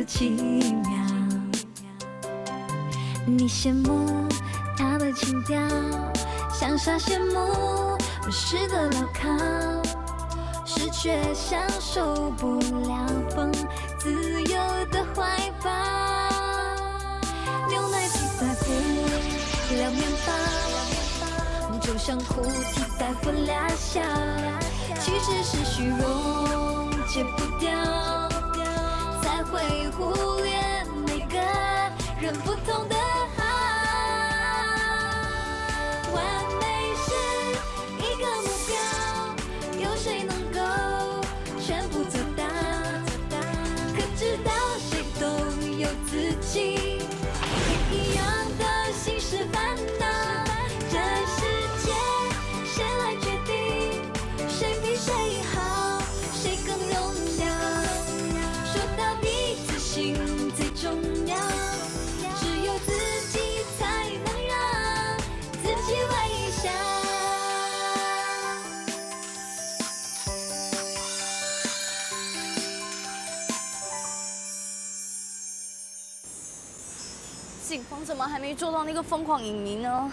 的奇妙。你羡慕他的情调，像傻羡慕诗的牢靠，是却享受不了风自由的怀抱。牛奶替代不了面包，就像哭替代不了笑，其实是虚荣戒不掉，才会忽略每个人不同的好。完美是一个目标，有谁能够全部做到？可知道谁都有自己不一样的心事烦恼。这世界谁来决定谁比谁好，谁更荣耀？说到底自信最重要，只有自己才能让自己微笑。警方怎么还没捉到那个疯狂影迷呢？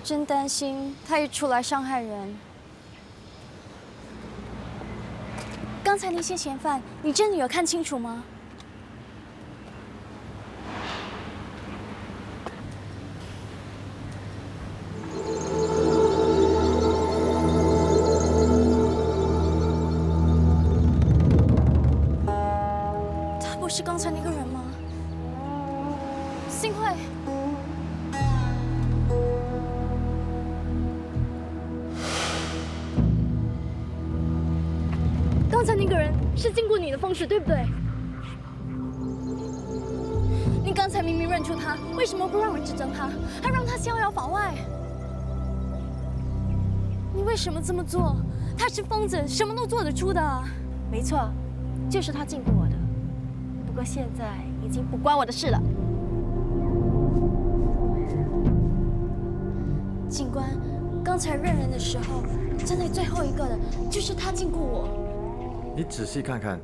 真担心他一出来伤害人。刚才那些嫌犯，你真的有看清楚吗？他不是刚才那个人吗？幸会。刚才那个人是经过你的风水，对不对？你刚才明明认出他，为什么不让人指证他，还让他逍遥法外？你为什么这么做？他是疯子，什么都做得出的。没错，就是他禁锢我的。不过现在已经不关我的事了。警官，刚才认人的时候，站在最后一个的就是他禁锢我。你仔细看看，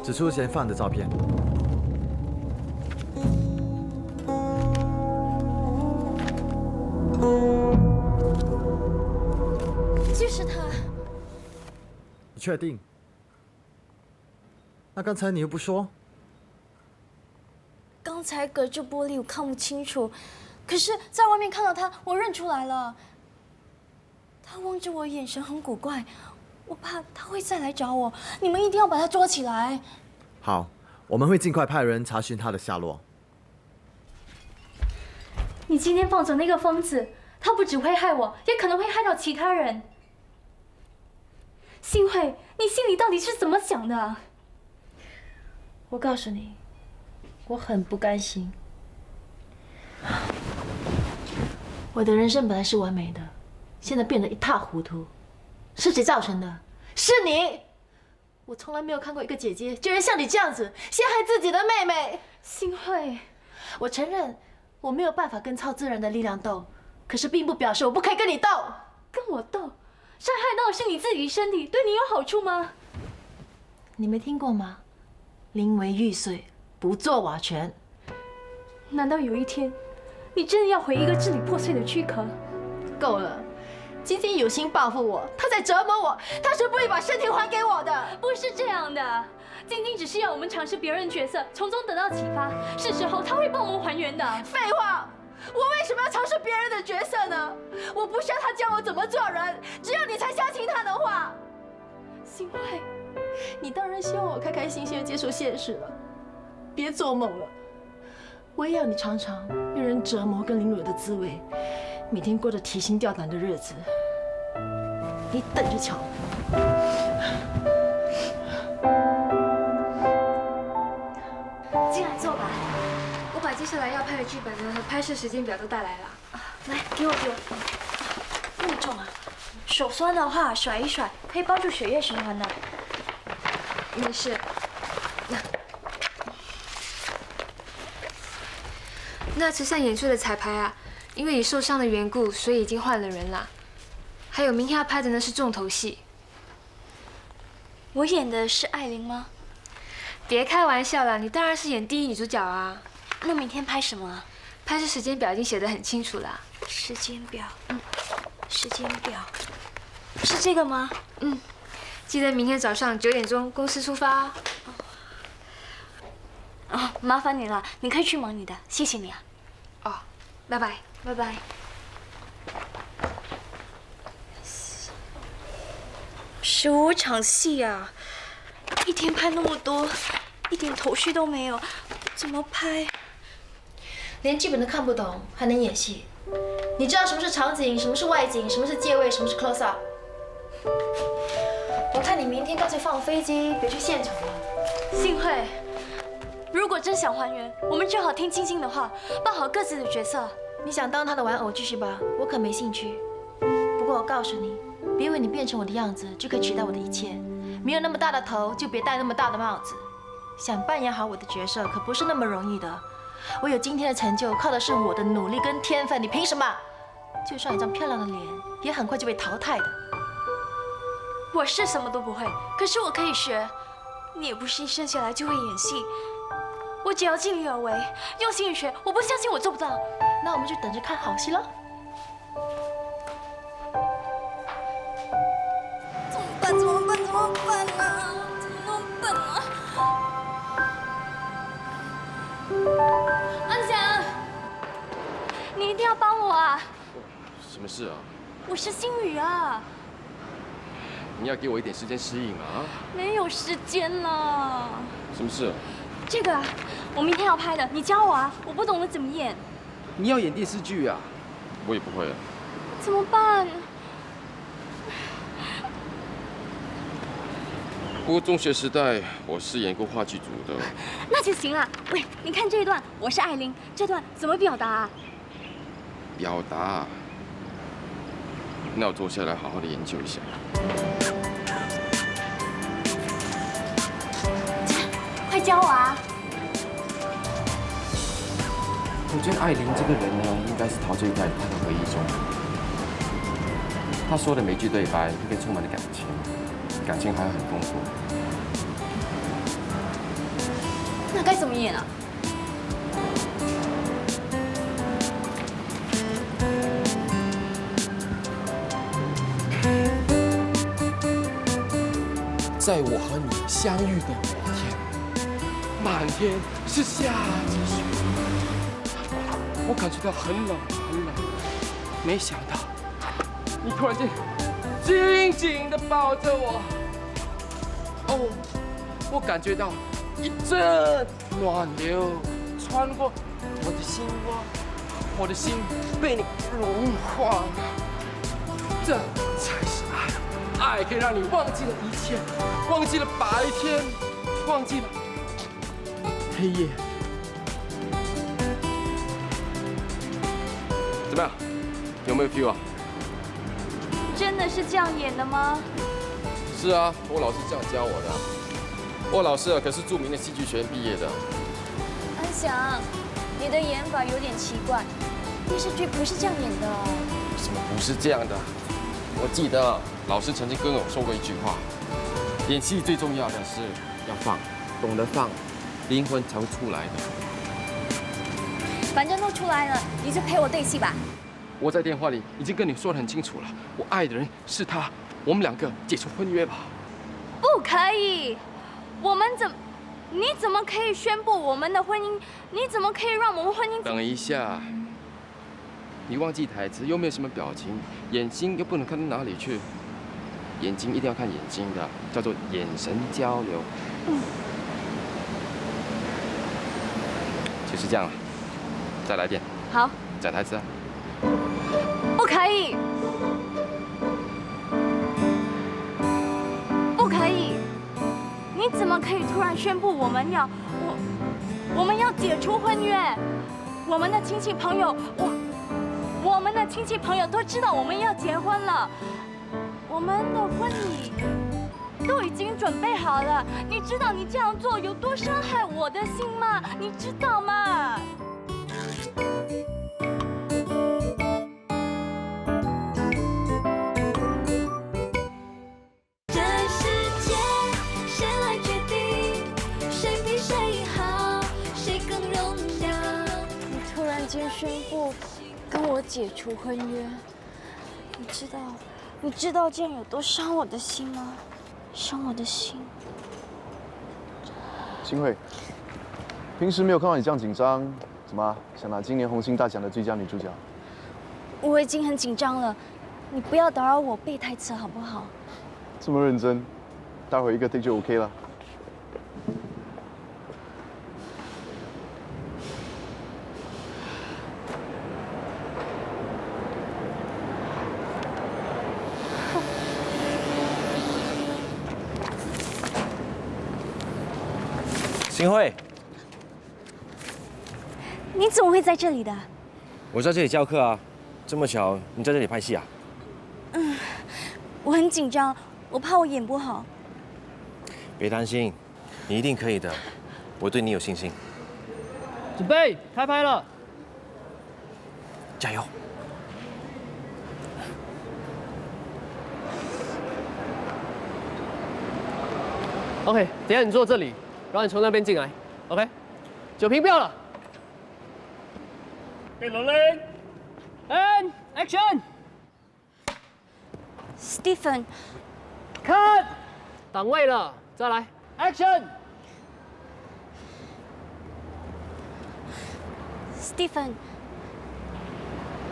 只出嫌犯的照片。就是他。你确定？那刚才你又不说？刚才隔着玻璃我看不清楚，可是在外面看到他，我认出来了。他望着我，眼神很古怪。我怕他会再来找我，你们一定要把他抓起来。好，我们会尽快派人查询他的下落。你今天放走那个疯子，他不只会害我，也可能会害到其他人。幸会，你心里到底是怎么想的？我告诉你，我很不甘心。我的人生本来是完美的，现在变得一塌糊涂。是谁造成的？是你！我从来没有看过一个姐姐居然像你这样子陷害自己的妹妹。幸会，我承认我没有办法跟超自然的力量斗，可是并不表示我不可以跟你斗。跟我斗，伤害到的是你自己身体，对你有好处吗？你没听过吗？宁为玉碎，不做瓦全。难道有一天，你真的要回一个支离破碎的躯壳？够了！晶晶有心报复我，她在折磨我，她是不会把身体还给我的。不是这样的，晶晶只是要我们尝试别人角色，从中得到启发，是时候她会帮我们还原的。废话，我为什么要尝试别人的角色呢？我不需要他教我怎么做人，只要你才相信他的话。幸会，你当然希望我开开心心的接受现实了，别做梦了。我也要你尝尝被人折磨跟凌辱的滋味，每天过着提心吊胆的日子。你等着瞧。进来坐吧。我把接下来要拍的剧本呢和拍摄时间表都带来了。来，给我。那么重啊！手酸的话甩一甩，可以帮助血液循环的。没事。那池上演出的彩排啊，因为你受伤的缘故，所以已经换了人啦。还有明天要拍的呢是重头戏。我演的是艾琳吗？别开玩笑了，你当然是演第一女主角啊。那明天拍什么啊？拍摄时间表已经写得很清楚了。时间表，时间表，是这个吗？记得明天早上9点钟公司出发。哦，麻烦你了，你可以去忙你的，谢谢你啊。哦，拜拜。拜拜。15场戏啊，一天拍那么多，一点头绪都没有，怎么拍？连剧本都看不懂，还能演戏？你知道什么是场景，什么是外景，什么是借位，什么是 close up？ 我看你明天干脆放飞机，别去现场了。幸会。如果真想还原，我们就好听青青的话，扮好各自的角色。你想当他的玩偶继续吧，我可没兴趣。不过我告诉你，别以为你变成我的样子就可以取代我的一切。没有那么大的头，就别戴那么大的帽子。想扮演好我的角色，可不是那么容易的。我有今天的成就，靠的是我的努力跟天分。你凭什么？就算有张漂亮的脸，也很快就被淘汰的。我是什么都不会，可是我可以学。你也不是一生下来就会演戏，我只要尽力而为，用心学。我不相信我做不到。那我们就等着看好戏喽。怎么办？怎么办？怎么办啊？怎么那么笨啊？安翔，你一定要帮我啊！什么事啊？我是星宇啊。你要给我一点时间适应啊！没有时间了。什么事？这个啊，我明天要拍的，你教我啊！我不懂得怎么演。你要演电视剧啊？我也不会啊。怎么办？不过中学时代我是演过话剧组的。那就行了。喂，你看这一段，我是艾琳，这段怎么表达啊？表达？那我坐下来好好的研究一下。快教我啊！我觉得艾琳这个人呢，应该是陶醉在她的回忆中。她说的每句对白应该充满了感情，感情还很丰富。那该怎么演啊？在我和你相遇的某天，满天是下着雪，我感觉到很冷很冷。没想到，你突然间紧紧地抱着我，哦，我感觉到一阵暖流穿过我的心窝，我的心被你融化了。这才是爱。爱可以让你忘记了一切，忘记了白天，忘记了黑夜。怎么样？有没有 feel 啊？真的是这样演的吗？是啊，我老师这样教我的。我老师可是著名的戏剧学院毕业的。安翔，你的演法有点奇怪，电视剧不是这样演的。什么不是这样的？我记得老师曾经跟我说过一句话：演戏最重要的是要放，懂得放，灵魂才会出来的。反正都出来了，你就陪我对戏吧。我在电话里已经跟你说得很清楚了，我爱的人是他，我们两个解除婚约吧。不可以，你怎么可以宣布我们的婚姻？你怎么可以让我们婚姻？等一下，你忘记台词，又没有什么表情，眼睛又不能看到哪里去，眼睛一定要看眼睛的，叫做眼神交流。就是这样了，再来一遍。好，讲台词啊。不可以，不可以！你怎么可以突然宣布我们要解除婚约？我们的亲戚朋友，我们的亲戚朋友都知道我们要结婚了，我们的婚礼都已经准备好了。你知道你这样做有多伤害我的心吗？你知道吗？这世界谁来决定？谁？宣布跟我解除婚约。你知道这样有多伤我的心吗？伤我的心。新慧，平时没有看到你这样紧张，怎么想拿今年红星大奖的最佳女主角？我已经很紧张了，你不要打扰我背台词好不好？这么认真，待会一个 take 就 OK 了。新慧，你怎么会在这里的？我在这里教课啊，这么巧你在这里拍戏啊？我很紧张，我怕我演不好。别担心，你一定可以的，我对你有信心。准备开拍了，加油！ OK， 等一下你坐这里，然后你从那边进来。OK， 酒瓶掉了。给罗琳 ，and action， Stephen， 看，档位了，再来 ，action。 Stephen，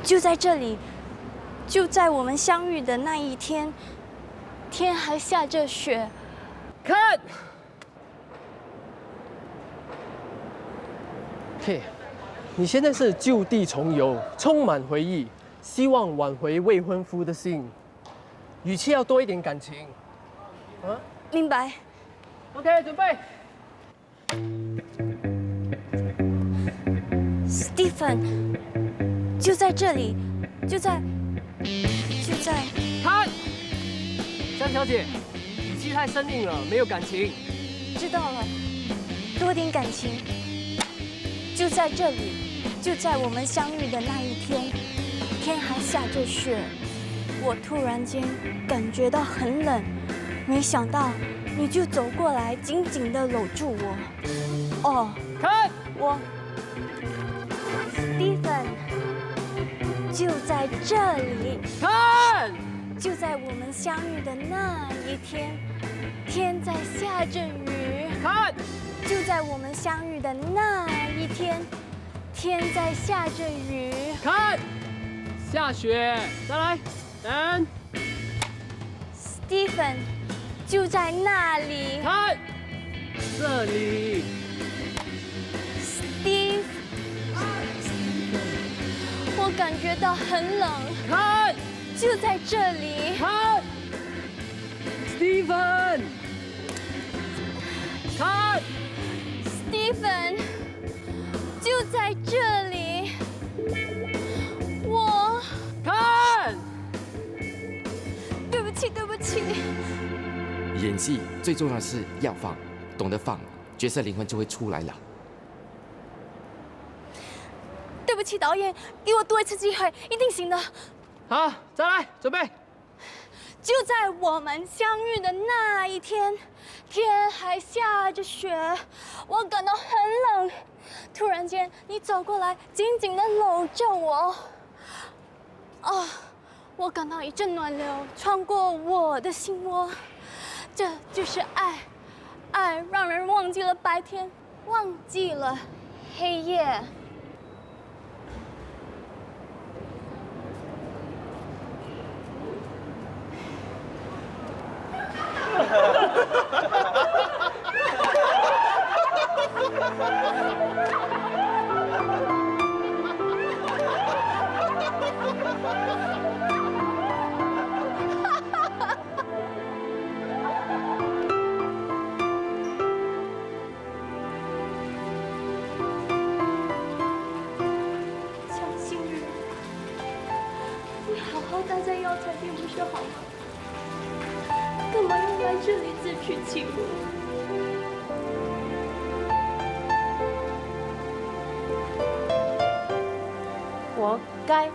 就在这里，就在我们相遇的那一天，天还下着雪。看，嘿，你现在是就地重游，充满回忆，希望挽回未婚夫的心，语气要多一点感情。啊，明白。 OK， 准备。 Stephen， 就在这里，就在。看，江小姐，语气太生硬了，没有感情。知道了，多点感情。就在这里，就在我们相遇的那一天，天还下着雪，我突然间感觉到很冷，没想到你就走过来，紧紧地搂住我。哦，看，我 ，Stephen， 就在这里。 看，就在我们相遇的那一天，天在下着雨。看，就在我们相遇的那一天，天在下着雨。看，下雪，再来，等， Stephen， 就在那里。看，这里， Steve， 我感觉到很冷。看，就在这里。看 ，Stephen， 看。 Stephen， 就在这里。我，看，对不起，对不起。演戏最重要的是要放，懂得放，角色灵魂就会出来了。对不起，导演，给我多一次机会，一定行的。好，再来，准备。就在我们相遇的那一天，天还下着雪，我感到很冷。突然间，你走过来，紧紧地搂着我。啊，我感到一阵暖流穿过我的心窝。这就是爱，爱让人忘记了白天，忘记了黑夜。小心人，你好好待在药材店不是好吗？干嘛要来这里自取其辱？活该。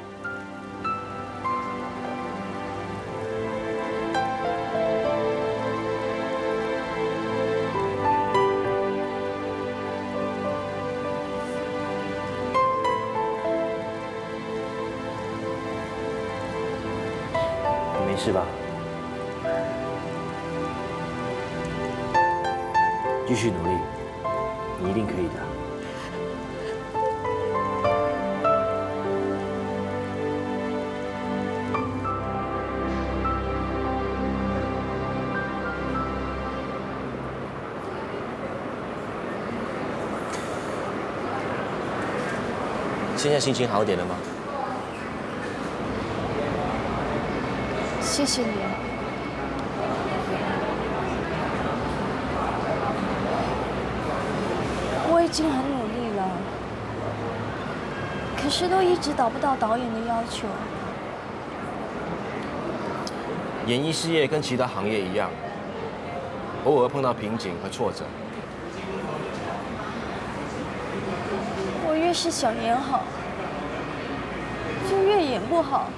事吧，继续努力，你一定可以的。现在心情好点了吗？谢谢你。我已经很努力了，可是都一直达不到导演的要求。演艺事业跟其他行业一样，偶尔碰到瓶颈和挫折。我越是想演好，就越演不好。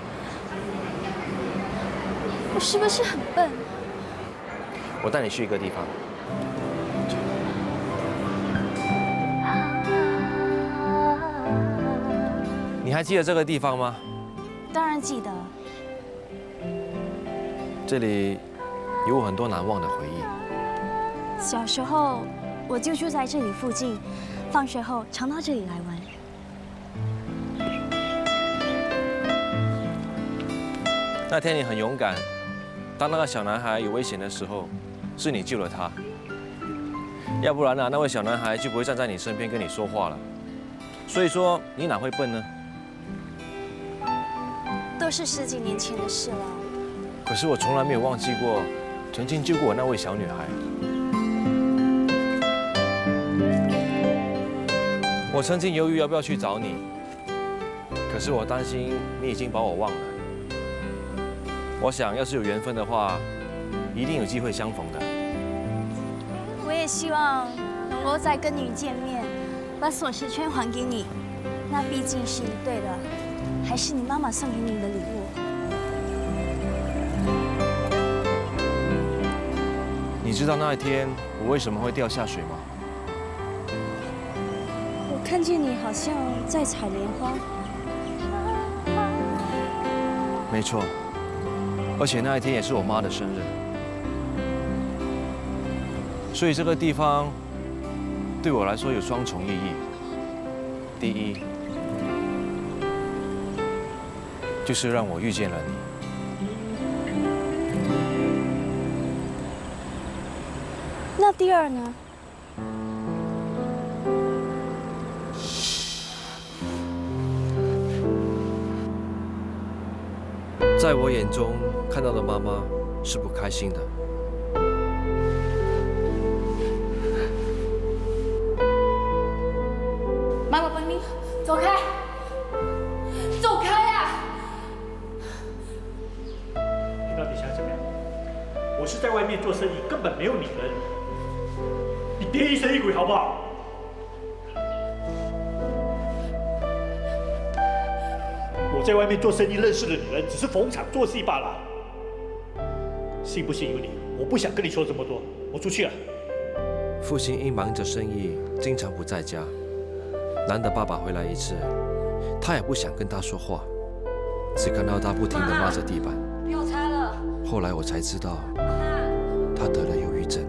我是不是很笨？我带你去一个地方。你还记得这个地方吗？当然记得。这里有我很多难忘的回忆。小时候我就住在这里附近，放学后常到这里来玩。那天你很勇敢，当那个小男孩有危险的时候，是你救了他。要不然呢，那位小男孩就不会站在你身边跟你说话了。所以说，你哪会笨呢？都是10几年前的事了。可是我从来没有忘记过曾经救过我那位小女孩。我曾经犹豫要不要去找你，可是我担心你已经把我忘了。我想要是有缘分的话，一定有机会相逢的。我也希望能够再跟你见面，把锁匙圈还给你。那毕竟是一对的，还是你妈妈送给你的礼物。你知道那一天我为什么会掉下水吗？我看见你好像在采莲花。没错，而且那一天也是我妈的生日，所以这个地方对我来说有双重意义。第一，就是让我遇见了你。那第二呢？在我眼中看到的妈妈是不开心的。妈妈，你走开，走开呀！你到底想怎么样？我是在外面做生意，根本没有你人。你爹一生一鬼好不好？我在外面做生意认识的女人，只是逢场作戏罢了。信不信由你，我不想跟你说这么多，我出去了。父亲因忙着生意，经常不在家。难得爸爸回来一次，他也不想跟他说话，只看到他不停地抹着地板。不要擦了。后来我才知道，他得了忧郁症。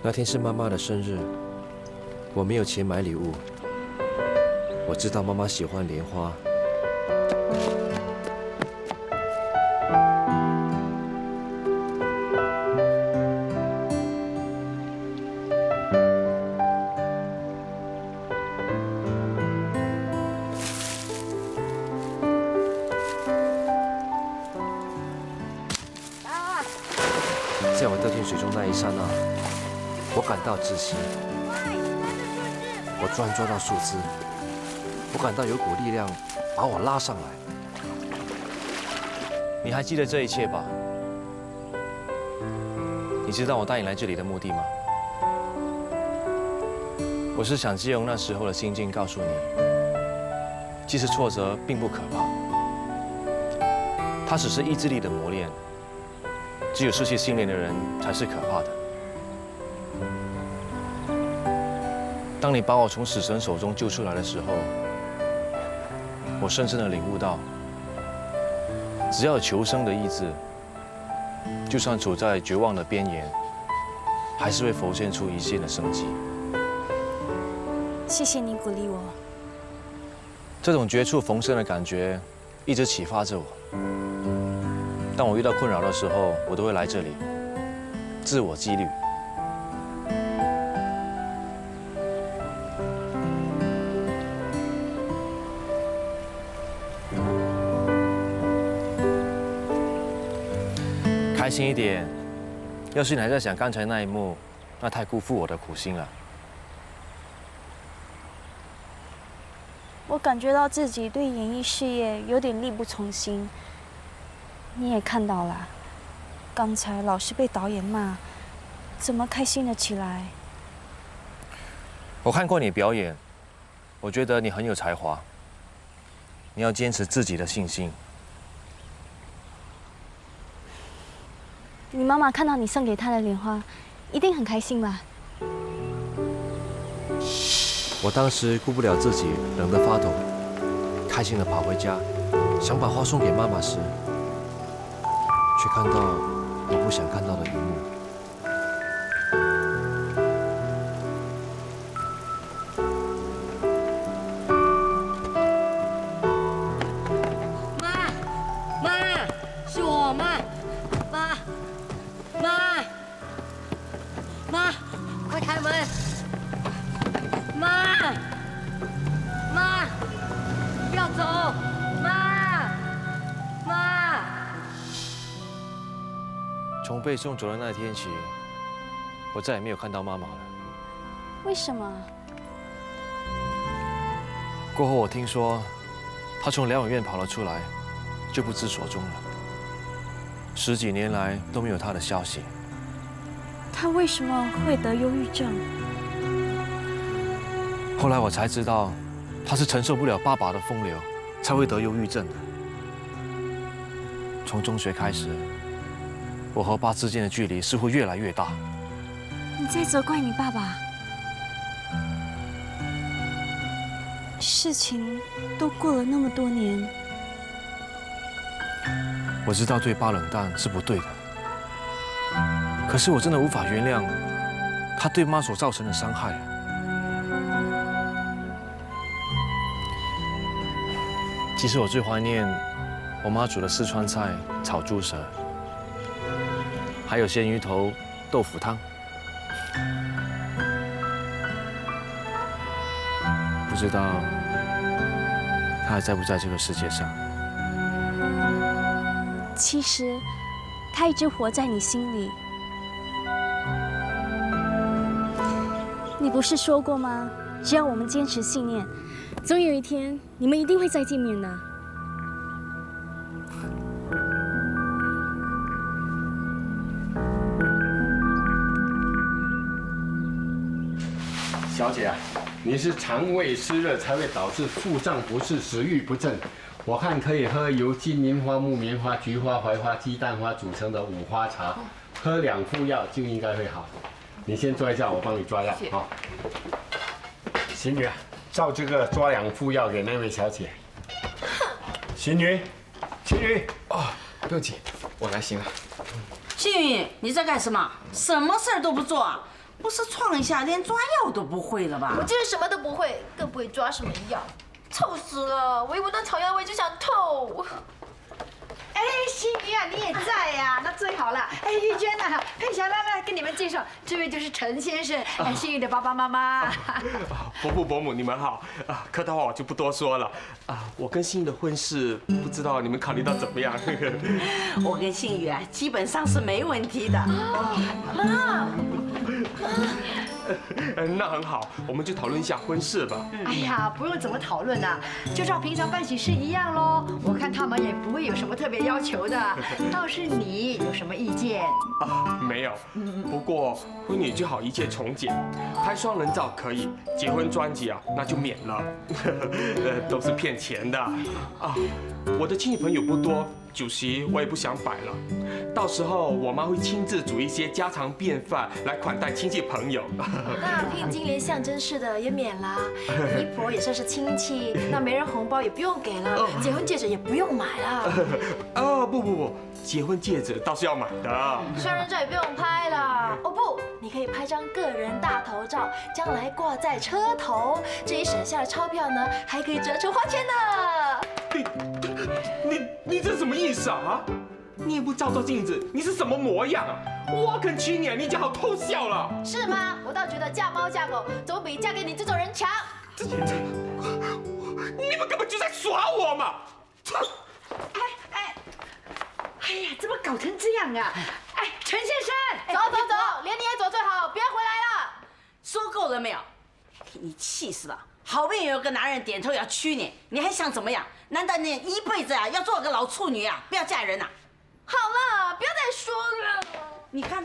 那天是妈妈的生日，我没有钱买礼物。我知道妈妈喜欢莲花，在我掉进水中那一刹那，我感到窒息。我突然抓到树枝，我感到有股力量把我拉上来。你还记得这一切吧？你知道我带你来这里的目的吗？我是想借用那时候的心境告诉你，其实挫折并不可怕，它只是意志力的磨练，只有失去信念的人才是可怕的。当你把我从死神手中救出来的时候，我深深的领悟到，只要有求生的意志，就算处在绝望的边缘，还是会浮现出一线的生机。谢谢你鼓励我。这种绝处逢生的感觉一直启发着我。当我遇到困扰的时候，我都会来这里自我激励。开心一点。要是你还在想刚才那一幕，那太辜负我的苦心了。我感觉到自己对演艺事业有点力不从心。你也看到了，刚才老是被导演骂，怎么开心得起来？我看过你表演，我觉得你很有才华。你要坚持自己的信心。你妈妈看到你送给她的莲花，一定很开心吧？我当时顾不了自己，冷得发抖，开心地跑回家，想把花送给妈妈时，却看到我不想看到的一幕。妈，是我妈，妈，快开门！妈，不要走！妈。从被送走的那天起，我再也没有看到妈妈了。为什么？过后我听说，她从疗养院跑了出来，就不知所踪了。10几年来都没有她的消息。她为什么会得忧郁症？后来我才知道，她是承受不了爸爸的风流，才会得忧郁症的。从中学开始，我和爸之间的距离似乎越来越大。你在责怪你爸爸？事情都过了那么多年，我知道对爸冷淡是不对的，可是我真的无法原谅他对妈所造成的伤害。其实我最怀念我妈煮的四川菜炒猪舌，还有鲜鱼头豆腐汤。不知道她还在不在这个世界上？其实他一直活在你心里。你不是说过吗？只要我们坚持信念，总有一天你们一定会再见面的。小姐啊，你是肠胃湿热才会导致腹胀不适、食欲不振。我看可以喝由金银花、木棉花、菊花、槐花、鸡蛋花组成的五花茶，喝2副药就应该会好。你先坐一下，我帮你抓药。好，邢女啊，照这个抓2副药给那位小姐。邢女，哦，不用紧，我来行了。幸运，你在干什么？什么事儿都不做啊？不是创一下连抓药都不会了吧？我就是什么都不会，更不会抓什么药，臭死了！闻不到草药味就想吐。哎，心怡啊，你也在呀，那最好了。哎，玉娟呐，佩霞，来跟你们介绍，这位就是陈先生，哎，幸运的爸爸妈妈。伯父伯母，你们好啊！客套话我就不多说了啊。我跟幸运的婚事，不知道你们考虑到怎么样？我跟幸运啊，基本上是没问题的。妈。那很好，我们就讨论一下婚事吧。哎呀，不用怎么讨论啦，就照平常办喜事一样喽。我看他们也不会有什么特别要求的。倒是你有什么意见？啊，没有。不过婚礼最好一切从简，拍双人照可以，结婚专辑啊那就免了。都是骗钱的啊。我的亲戚朋友不多，酒席我也不想摆了，到时候我妈会亲自煮一些家常便饭来款待亲戚朋友。那聘金连象征式的也免啦，姨婆也算是亲戚，那媒人红包也不用给了，结婚戒指也不用买了。哦不，结婚戒指倒是要买的。双人照也不用拍了。哦不，你可以拍张个人大头照，将来挂在车头，这一省下的钞票呢，还可以折成花圈呢。你这什么意思啊？你也不照照镜子，你是什么模样啊？我肯娶你，你就好偷笑了。是吗？我倒觉得嫁猫嫁狗总比嫁给你这种人强。你们根本就在耍我嘛！哎呀，怎么搞成这样啊？哎，陈先生，走，连你也走最好，别回来了。说够了没有？你气死了！好不容易有个男人点头要娶你，你还想怎么样？难道你一辈子啊要做个老处女啊？不要嫁人啊！好了，不要再说了。你看，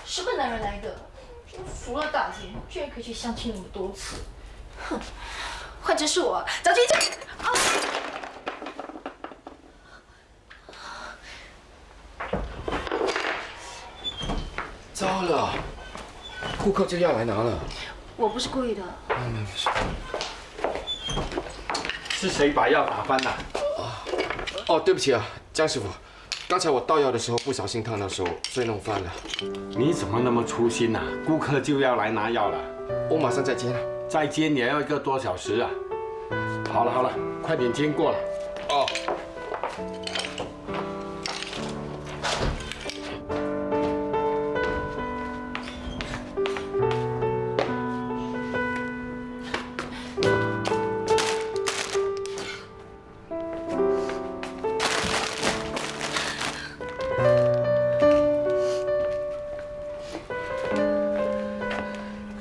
什么男人来的？服了大姐，居然可以去相亲那么多次。哼，换成是我，早就一直……糟了，顾客就要来拿了。我不是故意的。没事。是谁把药打翻了？哦，对不起啊，江师傅，刚才我倒药的时候不小心烫到手，所以弄翻了。你怎么那么粗心啊？顾客就要来拿药了。我马上再煎了。再煎也要1个多小时啊。好了，快点煎过了。哦。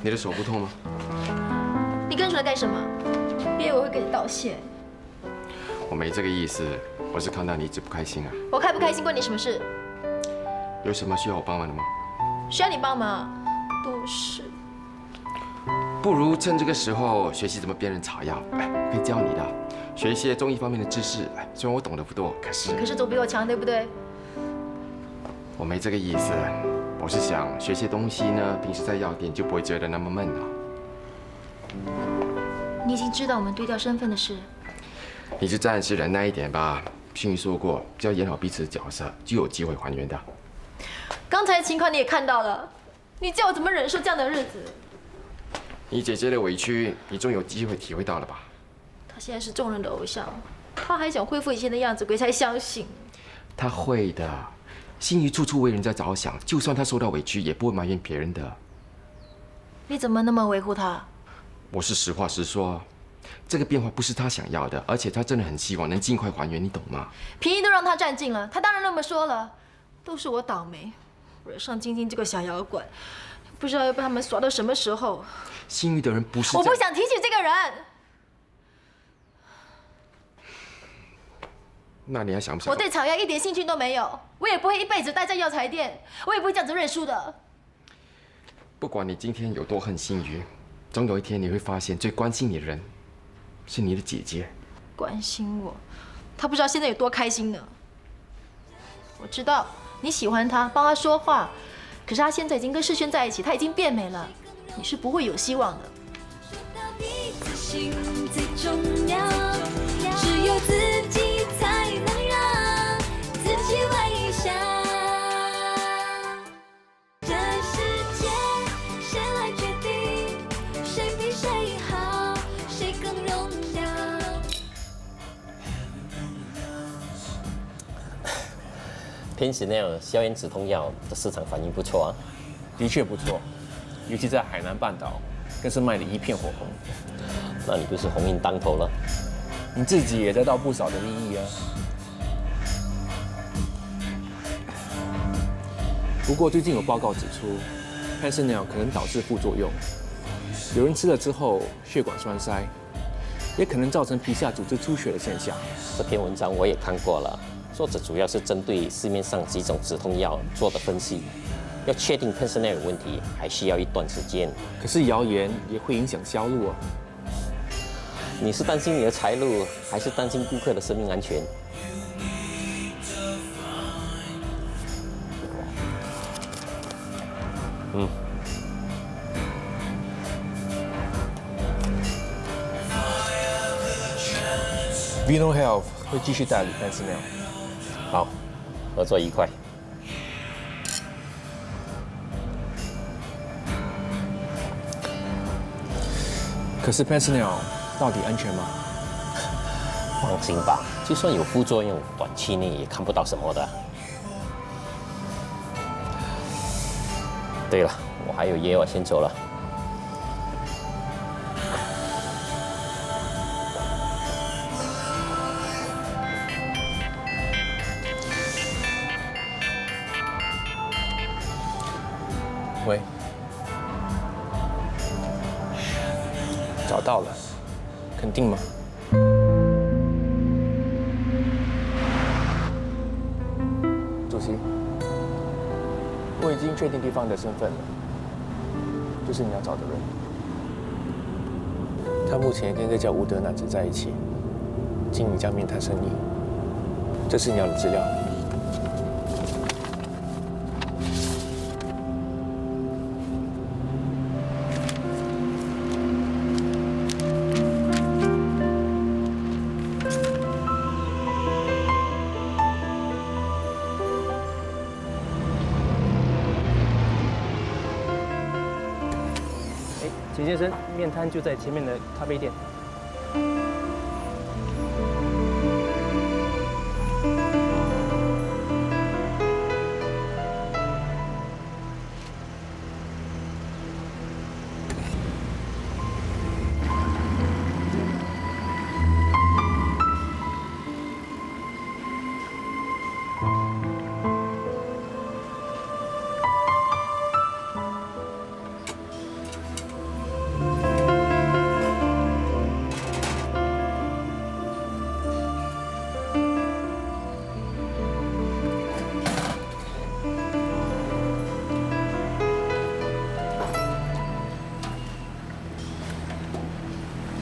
你的手不痛吗？你跟出来干什么？别以为我会跟你道谢。我没这个意思，我是看到你一直不开心啊。我开不开心关你什么事？有什么需要我帮忙的吗？需要你帮忙？不是。不如趁这个时候学习怎么辨认草药，我可以教你的，学一些中医方面的知识。虽然我懂得不多，可是总比我强，对不对？我没这个意思，我是想学些东西呢，平时在药店就不会觉得那么闷了。你已经知道我们对调身份的事，你就暂时忍耐一点吧。心宇说过，只要演好彼此的角色，就有机会还原的。刚才的情况你也看到了，你叫我怎么忍受这样的日子？你姐姐的委屈，你终有机会体会到了吧？他现在是众人的偶像，他还想恢复以前的样子，鬼才相信。他会的，心宇处处为人家着想，就算他受到委屈，也不会埋怨别人的。你怎么那么维护他？我是实话实说，这个变化不是他想要的，而且他真的很希望能尽快还原，你懂吗？便宜都让他占尽了，他当然那么说了。都是我倒霉，惹上晶晶这个小妖怪，不知道要被他们耍到什么时候。心宇的人不是……我不想提起这个人。那你还想不想？我对草药一点兴趣都没有，我也不会一辈子待在药材店，我也不会这样子认输的。不管你今天有多恨心宇，总有一天你会发现，最关心你的人是你的姐姐。关心我，她不知道现在有多开心呢。我知道你喜欢她，帮她说话，可是她现在已经跟世轩在一起，她已经变美了，你是不会有希望的。只有自己才能让自己微笑。这世界谁来决定谁比谁好，谁更荣耀？Pensionel 消炎止痛药的市场反应不错啊，的确不错，尤其在海南半岛，更是卖得一片火红。那你不是红运当头了？你自己也得到不少的利益啊。不过最近有报告指出 ，Pensionel 可能导致副作用，有人吃了之后血管栓塞，也可能造成皮下组织出血的现象。这篇文章我也看过了，作者主要是针对市面上几种止痛药做的分析。要确定 Pensionel 有问题，还需要一段时间。可是谣言也会影响销路啊。你是担心你的财路，还是担心顾客的生命安全？Vino Health 会继续代理Pennsail。好，合作愉快。可是 Pennsail 到底安全吗？放心吧，就算有副作用，短期内也看不到什么的。对了，我还有约，我先走了。喂，找到了，肯定吗？主席，我已经确定对方的身份了，就是你要找的人。他目前跟一个叫吴德男子在一起，经营一家面摊生意。这是你要的资料。秦先生，面摊就在前面的咖啡店。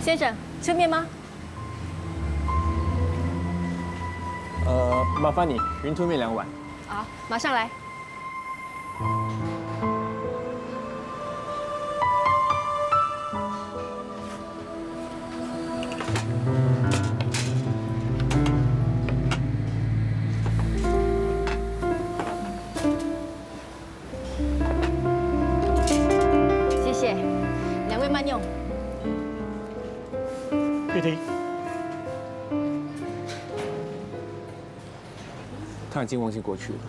先生，吃面吗？麻烦你云吞面2碗。好，马上来。谢谢，2位慢用。玉婷，他已经忘记过去了。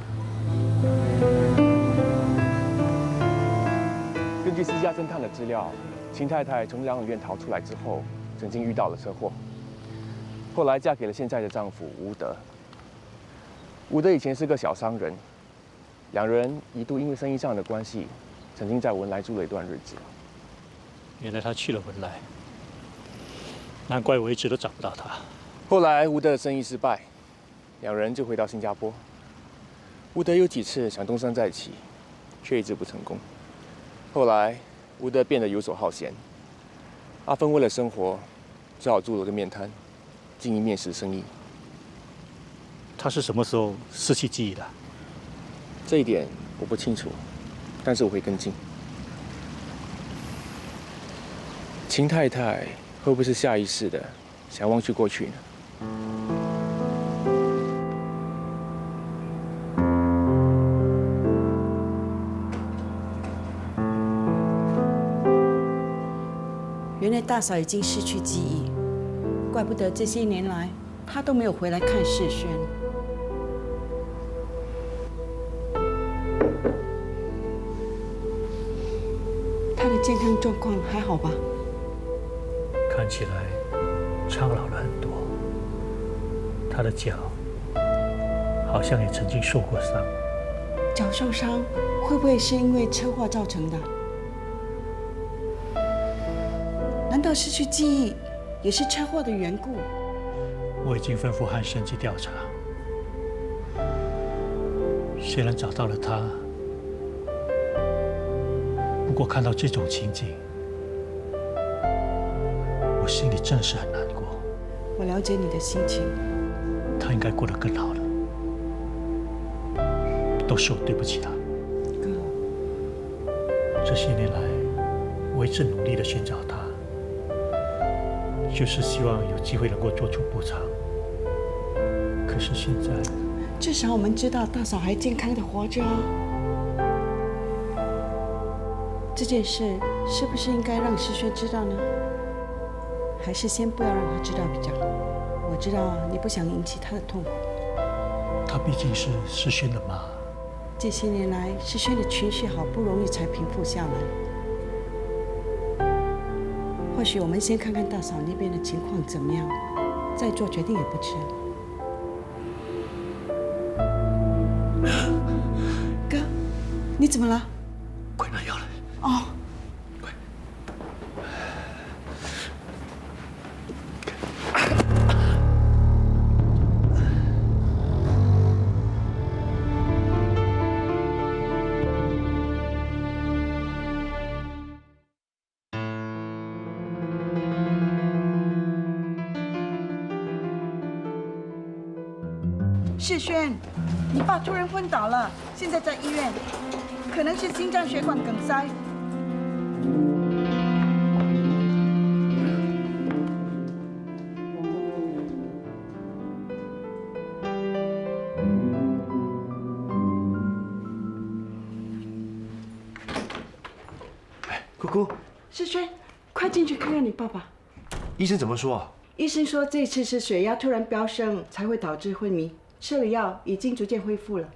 根据私家侦探的资料，秦太太从养老院逃出来之后，曾经遇到了车祸，后来嫁给了现在的丈夫吴德。吴德以前是个小商人，两人一度因为生意上的关系，曾经在文莱住了一段日子。原来他去了文莱。难怪我一直都找不到他。后来吴德的生意失败，两人就回到新加坡。吴德有几次想东山再起，却一直不成功。后来吴德变得游手好闲，阿芬为了生活，只好做了个面摊，经营面食生意。他是什么时候失去记忆的？这一点我不清楚，但是我会跟进。秦太太会不会是下意识的想忘记过去呢？原来大嫂已经失去记忆，怪不得这些年来她都没有回来看世轩。她的健康状况还好吧？看起来苍老了很多，他的脚好像也曾经受过伤。脚受伤会不会是因为车祸造成的？难道失去记忆也是车祸的缘故？我已经吩咐汉生去调查，虽然找到了他，不过看到这种情景，我心里真的是很难过。我了解你的心情。他应该过得更好了，都是我对不起他。哥，这些年来，我一直努力的寻找他，就是希望有机会能够做出补偿。可是现在，至少我们知道大嫂还健康的活着啊。这件事是不是应该让世轩知道呢？还是先不要让他知道比较好？我知道你不想引起他的痛苦。她毕竟是世轩的妈。这些年来，世轩的情绪好不容易才平复下来。或许我们先看看大嫂那边的情况怎么样，再做决定也不迟。哥，你怎么了？快拿药了。哦。世轩，你爸突然昏倒了，现在在医院，可能是心脏血管梗塞。姑姑，世轩，快进去看看你爸爸。医生怎么说啊？医生说这次是血压突然飙升，才会导致昏迷。吃了药，已经逐渐恢复了。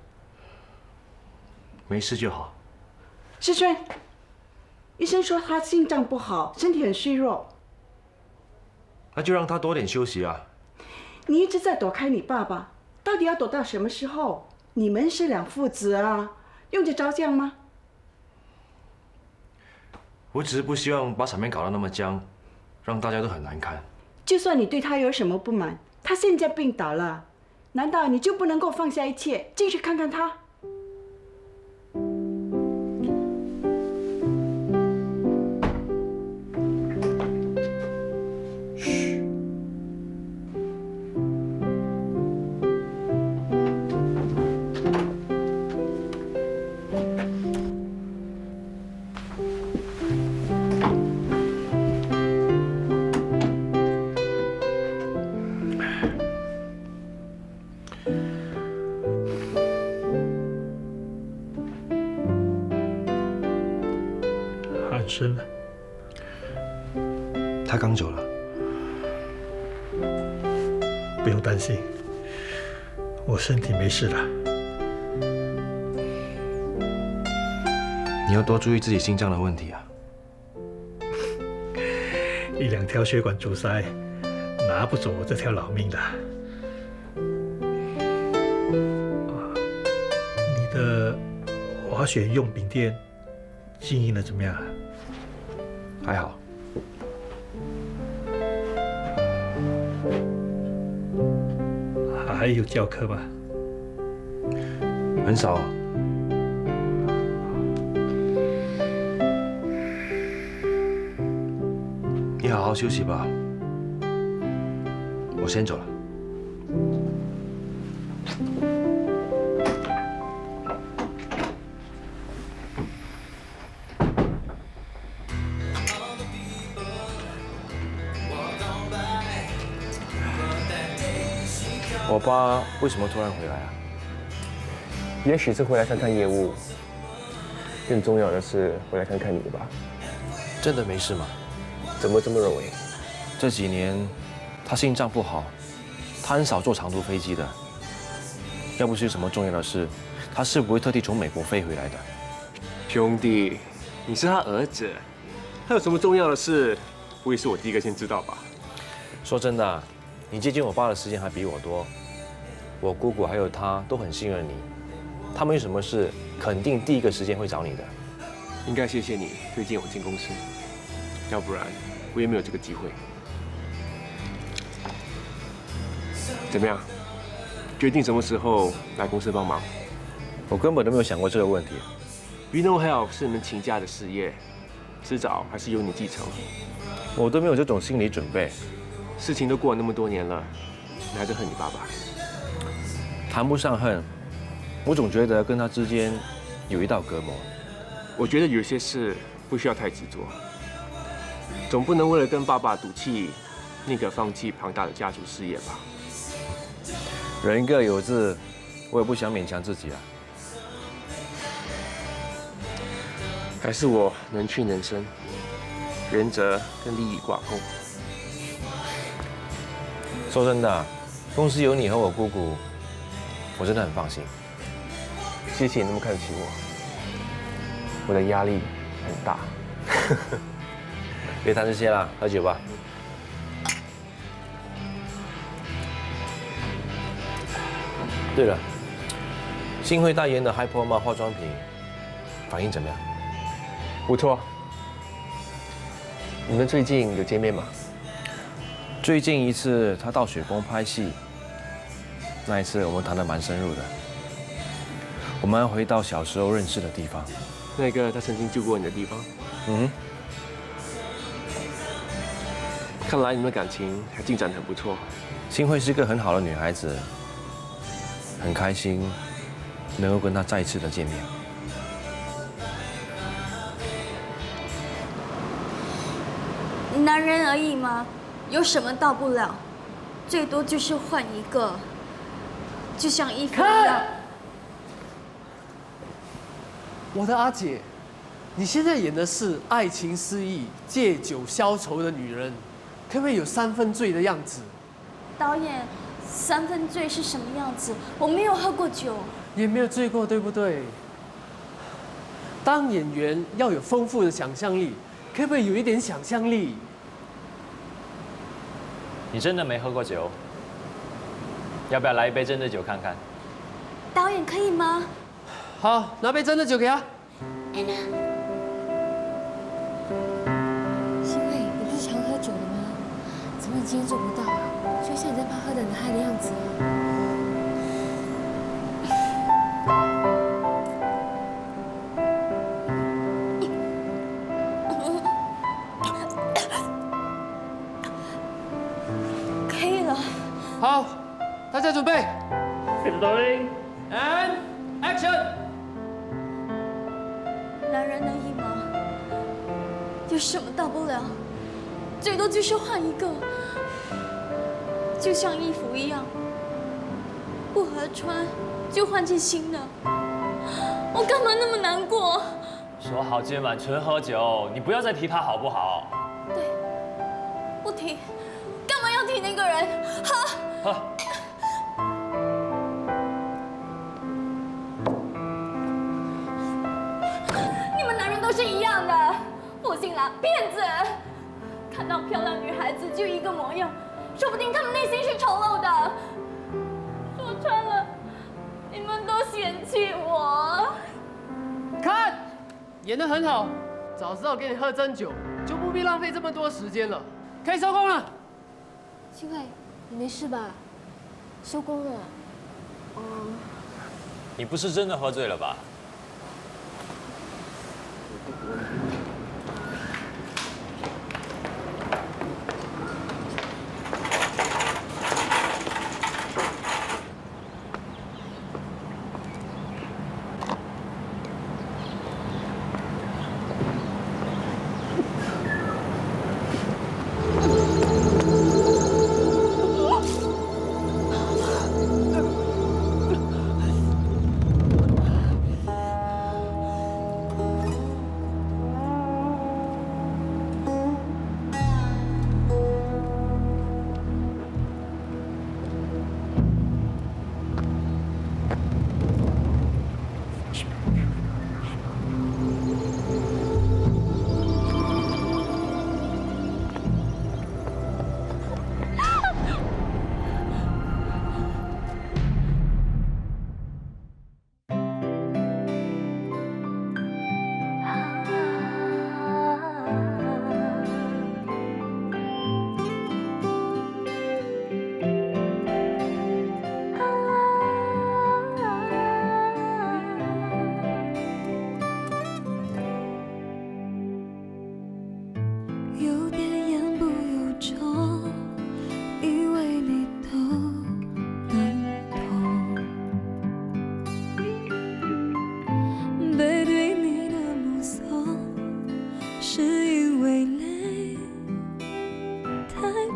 没事就好。世轩，医生说他心脏不好，身体很虚弱。那就让他多点休息啊。你一直在躲开你爸爸，到底要躲到什么时候？你们是两父子啊，用得着这样吗？我只是不希望把场面搞得那么僵，让大家都很难看。就算你对他有什么不满，他现在病倒了。难道你就不能够放下一切，进去看看他？嘘。生了，他刚走了，不用担心，我身体没事了。你要多注意自己心脏的问题啊！1、2条血管阻塞，拿不走我这条老命的。你的滑雪用品店经营的怎么样？还好。还有教课吗？很少。你好好休息吧，我先走了。我爸为什么突然回来啊？也许是回来看看业务，更重要的是回来看看你吧。真的没事吗？怎么这么认为？这几年他心脏不好，他很少坐长途飞机的。要不是有什么重要的事，他是不会特地从美国飞回来的。兄弟，你是他儿子，他有什么重要的事，不会是我第一个先知道吧？说真的，你接近我爸的时间还比我多。我姑姑还有他都很信任你，他们有什么事肯定第一个时间会找你的。应该谢谢你推荐我进公司，要不然我也没有这个机会。怎么样？决定什么时候来公司帮忙？我根本都没有想过这个问题。运动还好是门请假的事业，迟早还是由你继承。我都没有这种心理准备。事情都过了那么多年了，你还是恨你爸爸？谈不上恨，我总觉得跟他之间有一道隔膜。我觉得有些事不需要太执着，总不能为了跟爸爸赌气，宁可放弃庞大的家族事业吧？人各有志，我也不想勉强自己啊。还是我能屈能伸，原则跟利益挂钩。说真的，公司有你和我姑姑，我真的很放心。谢谢你那么看得起我，我的压力很大。别谈这些了，喝酒吧。对了，新会代言的 Hyperma 化妆品反应怎么样？不错。你们最近有见面吗？最近一次他到雪峰拍戏，那一次我们谈得蛮深入的。我们要回到小时候认识的地方，那个他曾经救过你的地方。嗯，看来你们的感情还进展得很不错。新慧是个很好的女孩子，很开心能够跟她再一次的见面。男人而已嘛，有什么大不了？最多就是换一个，就像衣服一样。我的阿姐，你现在演的是爱情失意、借酒消愁的女人，可不可以有3分醉的样子？导演，3分醉是什么样子？我没有喝过酒，也没有醉过，对不对？当演员要有丰富的想象力，可不可以有一点想象力？你真的没喝过酒？要不要来一杯真的酒看看？导演可以吗？好，拿杯真的酒给他。新慧，你不是常喝酒的吗？怎么你今天做不到啊？就像你在怕喝得很嗨的样子可以了。好，大家准备。And action。男人而已嘛，有什么大不了？最多就是换一个，就像衣服一样，不合穿就换件新的。我干嘛那么难过？说好今晚纯喝酒，你不要再提他好不好？对，不提，干嘛要提那个人？哈。喝。都是一样的，负心郎、骗子，看到漂亮女孩子就一个模样，说不定他们内心是丑陋的。说穿了，你们都嫌弃我。看，演得很好，早知道给你喝真酒，就不必浪费这么多时间了。可以收工了。新慧，你没事吧？收工了。你不是真的喝醉了吧？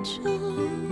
中。